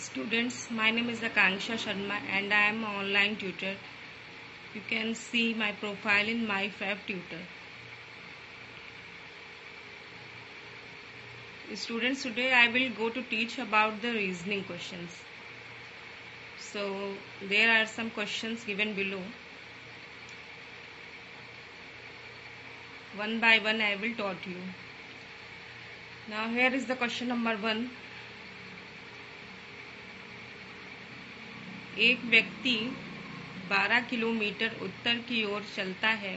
Students, my name is Akanksha Sharma and I am an online tutor. You can see my profile in MyFab Tutor. Students, today I will go to teach about the reasoning questions. So, there are some questions given below. One by one I will taught you. Now here is the question number 1. एक व्यक्ति 12 kilometre उत्तर की ओर चलता है,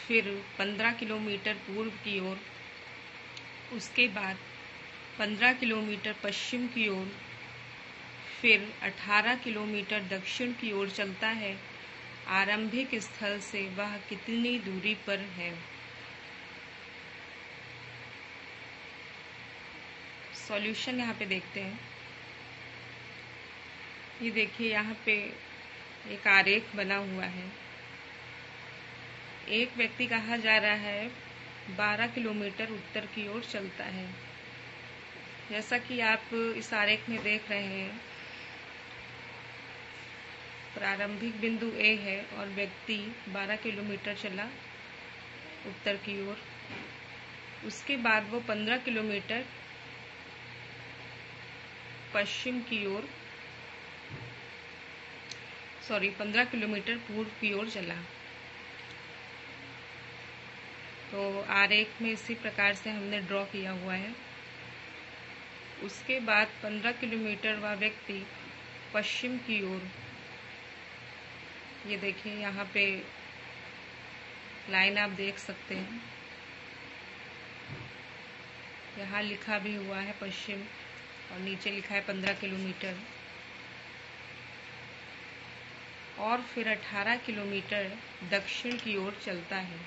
फिर 15 kilometre पूर्व की ओर, उसके बाद 15 किलोमीटर पश्चिम की ओर, फिर 18 किलोमीटर दक्षिण की ओर चलता है। आरंभिक स्थल से वह कितनी दूरी पर है? सॉल्यूशन यहाँ पे देखते हैं। ये देखिए, यहाँ पे एक आरेख बना हुआ है। एक व्यक्ति कहा जा रहा है 12 किलोमीटर उत्तर की ओर चलता है। जैसा कि आप इस आरेख में देख रहे हैं, प्रारंभिक बिंदु ए है और व्यक्ति 12 किलोमीटर चला उत्तर की ओर। उसके बाद वो 15 किलोमीटर पश्चिम की ओर 15 किलोमीटर पूर्व की ओर चला। तो आरेख में इसी प्रकार से हमने ड्रॉ किया हुआ है। उसके बाद 15 किलोमीटर वह व्यक्ति पश्चिम की ओर, ये देखिए यहाँ पे लाइन आप देख सकते हैं, यहाँ लिखा भी हुआ है पश्चिम और नीचे लिखा है 15 किलोमीटर। और फिर 18 किलोमीटर दक्षिण की ओर चलता है,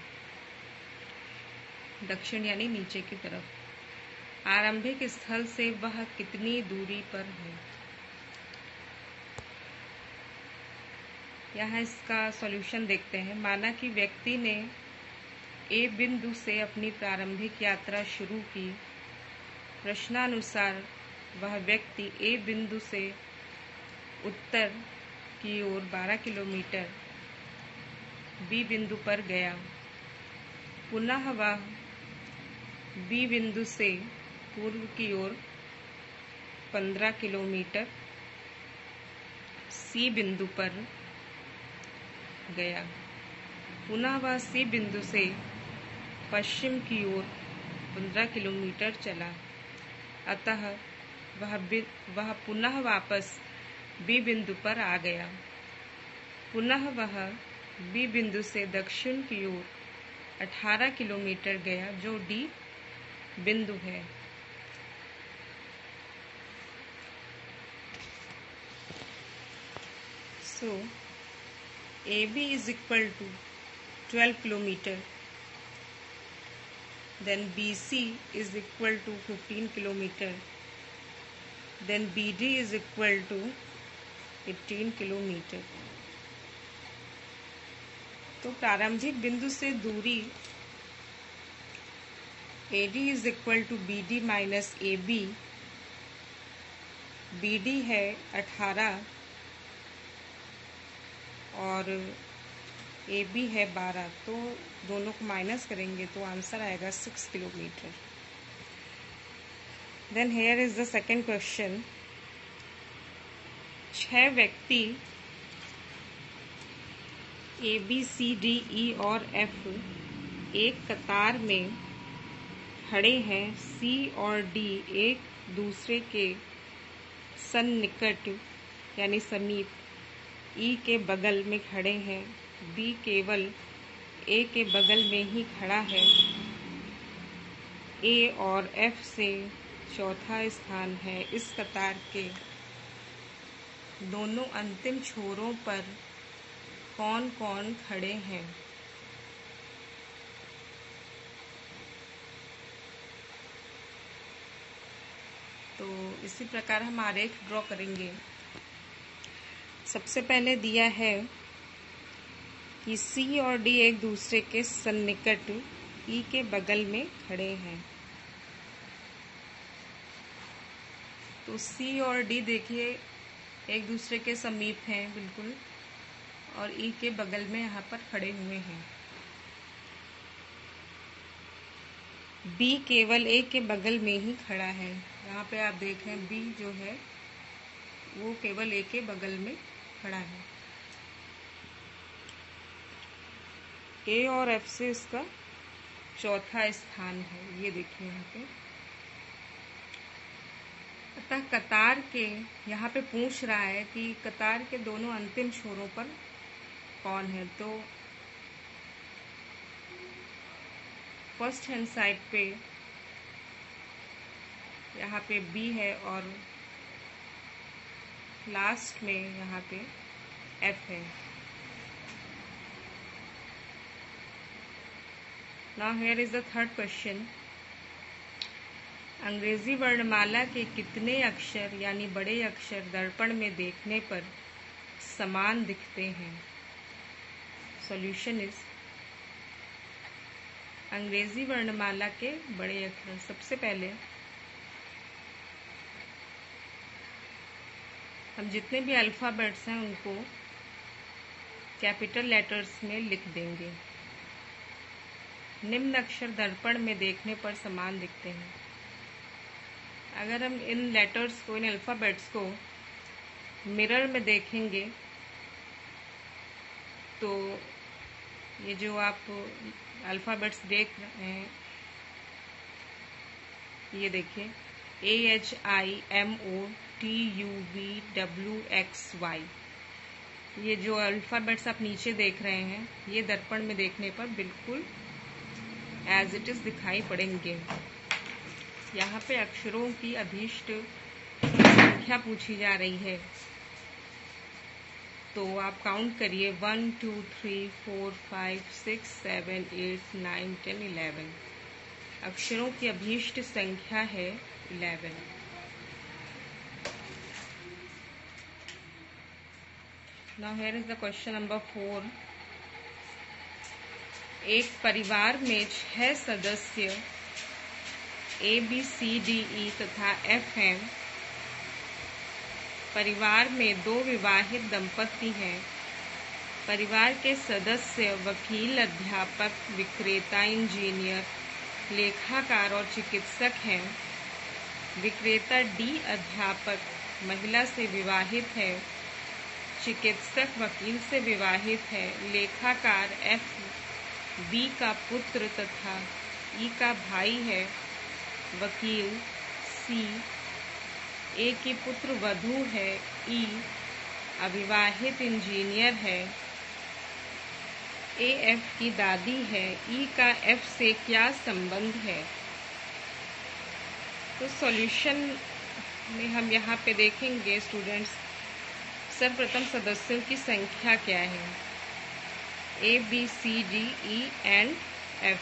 दक्षिण यानी नीचे की तरफ। आरंभिक स्थल से वह कितनी दूरी पर है? यहाँ इसका सॉल्यूशन देखते हैं। माना कि व्यक्ति ने ए बिंदु से अपनी प्रारंभिक यात्रा शुरू की। प्रश्नानुसार वह व्यक्ति ए बिंदु से उत्तर की ओर 12 किलोमीटर बी बिंदु पर गया। पुनः वह बी बिंदु से पूर्व की ओर 15 किलोमीटर सी बिंदु पर गया। पुनः वह सी बिंदु से पश्चिम की ओर 15 किलोमीटर चला। अतः वह पुनः वापस बी बिंदु पर आ गया। पुनः वह बी बिंदु से दक्षिण की ओर 18 किलोमीटर गया, जो डी बिंदु है। सो AB is equal to 12 kilometer. Then BC is equal to 15 kilometer. Then BD is equal to 18 kilometre. तो प्रारंभिक बिंदु से दूरी AD is equal to BD minus AB। BD है 18 और AB है 12, तो दोनों को माइनस करेंगे तो आंसर आएगा 6 kilometre. Then here is the second question. 6 व्यक्ति A B C D E और F एक कतार में खड़े हैं। C और D एक दूसरे के सन्निकट यानी समीप E के बगल में खड़े हैं। B केवल A के बगल में ही खड़ा है। A और F से चौथा स्थान है। इस कतार के दोनों अंतिम छोरों पर कौन कौन खड़े हैं? तो इसी प्रकार हम आरेख ड्रॉ करेंगे। सबसे पहले दिया है कि C और D एक दूसरे के सन्निकट E के बगल में खड़े हैं। तो सी और डी देखिए एक दूसरे के समीप हैं बिल्कुल, और ई के बगल में यहाँ पर खड़े हुए हैं। बी केवल ए के बगल में ही खड़ा है। यहाँ पे आप देखें बी जो है वो केवल ए के बगल में खड़ा है। ए और एफ से इसका चौथा स्थान है, ये देखिए यहाँ पे। अतः कतार के यहाँ पे पूछ रहा है कि कतार के दोनों अंतिम छोरों पर कौन है। तो फर्स्ट हैंड साइड पे यहाँ पे बी है और लास्ट में यहाँ पे एफ है। Now here is the third question. अंग्रेजी वर्णमाला के कितने अक्षर यानी बड़े अक्षर दर्पण में देखने पर समान दिखते हैं? सॉल्यूशन इज, अंग्रेजी वर्णमाला के बड़े अक्षर, सबसे पहले हम जितने भी अल्फ़ाबेट्स हैं उनको कैपिटल लेटर्स में लिख देंगे। निम्न अक्षर दर्पण में देखने पर समान दिखते हैं। अगर हम इन लेटर्स को, इन अल्फ़ाबेट्स को मिरर में देखेंगे तो ये जो आप अल्फ़ाबेट्स देख रहे हैं, ये देखिए AHIMOTUVWXY, ये जो अल्फ़ाबेट्स आप नीचे देख रहे हैं ये दर्पण में देखने पर बिल्कुल एज इट इज़ दिखाई पड़ेंगे। यहाँ पे अक्षरों की अभीष्ट संख्या पूछी जा रही है, तो आप काउंट करिए 1 2 3 4 5 6 7 8 9 10 11। अक्षरों की अभीष्ट संख्या है 11। Now here is the question number 4। एक परिवार में 6 सदस्य ABCDE तथा F हैं। परिवार में 2 विवाहित दंपति हैं। परिवार के सदस्य वकील, अध्यापक, विक्रेता, इंजीनियर, लेखाकार और चिकित्सक हैं। विक्रेता D अध्यापक महिला से विवाहित है। चिकित्सक वकील से विवाहित है। लेखाकार F B का पुत्र तथा E का भाई है। वकील C A की पुत्र वधू है। E अविवाहित इंजीनियर है। A F की दादी है। E का F से क्या संबंध है? तो सॉल्यूशन में हम यहाँ पे देखेंगे स्टूडेंट्स, सर्वप्रथम सदस्यों की संख्या क्या है, A B C D E and F।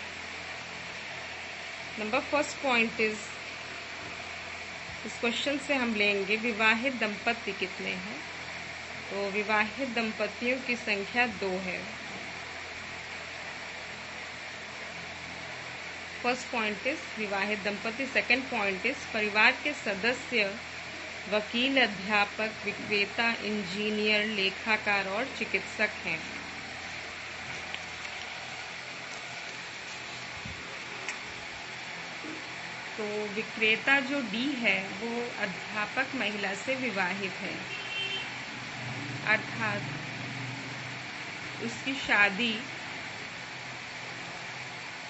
Number first point is, इस क्वेश्चन से हम लेंगे विवाहित दंपति कितने हैं। तो विवाहित दंपतियों की संख्या 2 है। फर्स्ट पॉइंट इज विवाहित दंपति। सेकंड पॉइंट इज परिवार के सदस्य वकील, अध्यापक, विक्रेता, इंजीनियर, लेखाकार और चिकित्सक हैं। तो विक्रेता जो D है वो अध्यापक महिला से विवाहित है, अर्थात उसकी शादी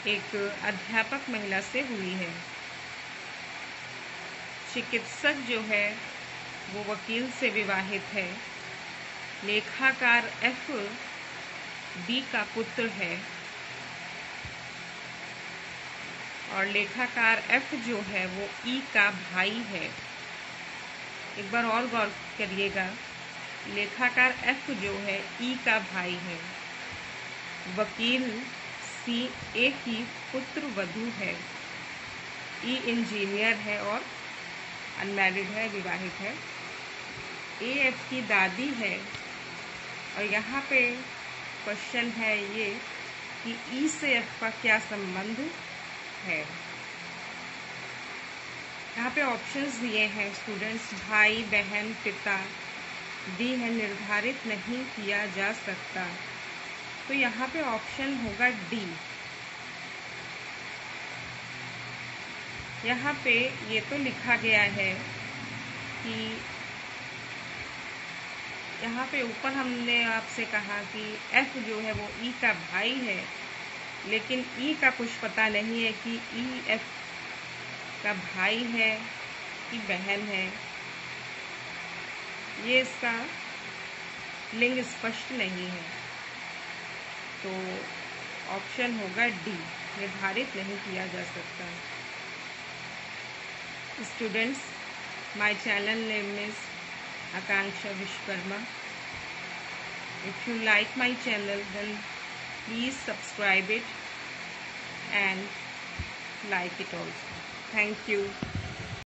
एक अध्यापक महिला से हुई है। चिकित्सक जो है वो वकील से विवाहित है। लेखाकार F B का पुत्र है और लेखाकार F जो है वो E का भाई है। एक बार और गौर करिएगा, लेखाकार F जो है E का भाई है। वकील C A की पुत्र वधू है। E इंजीनियर है और अनमैरिड है, विवाहित है। A F की दादी है। और यहाँ पे क्वेश्चन है ये कि E से F का क्या संबंध है। यहाँ पे ऑप्शंस दिए हैं स्टूडेंट्स, भाई बहन पिता। डी है निर्धारित नहीं किया जा सकता। तो यहाँ पे ऑप्शन होगा डी। यहाँ पे ये तो लिखा गया है कि यहाँ पे ऊपर हमने आपसे कहा कि एफ जो है वो ई का भाई है, लेकिन ई का कुछ पता नहीं है कि ई एफ का भाई है कि बहन है। ये इसका लिंग स्पष्ट नहीं है। तो ऑप्शन होगा डी, निर्धारित नहीं किया जा सकता। Students, my channel name is Akanksha Vishwakarma. If you like my channel, then please subscribe it and like it also. Thank you.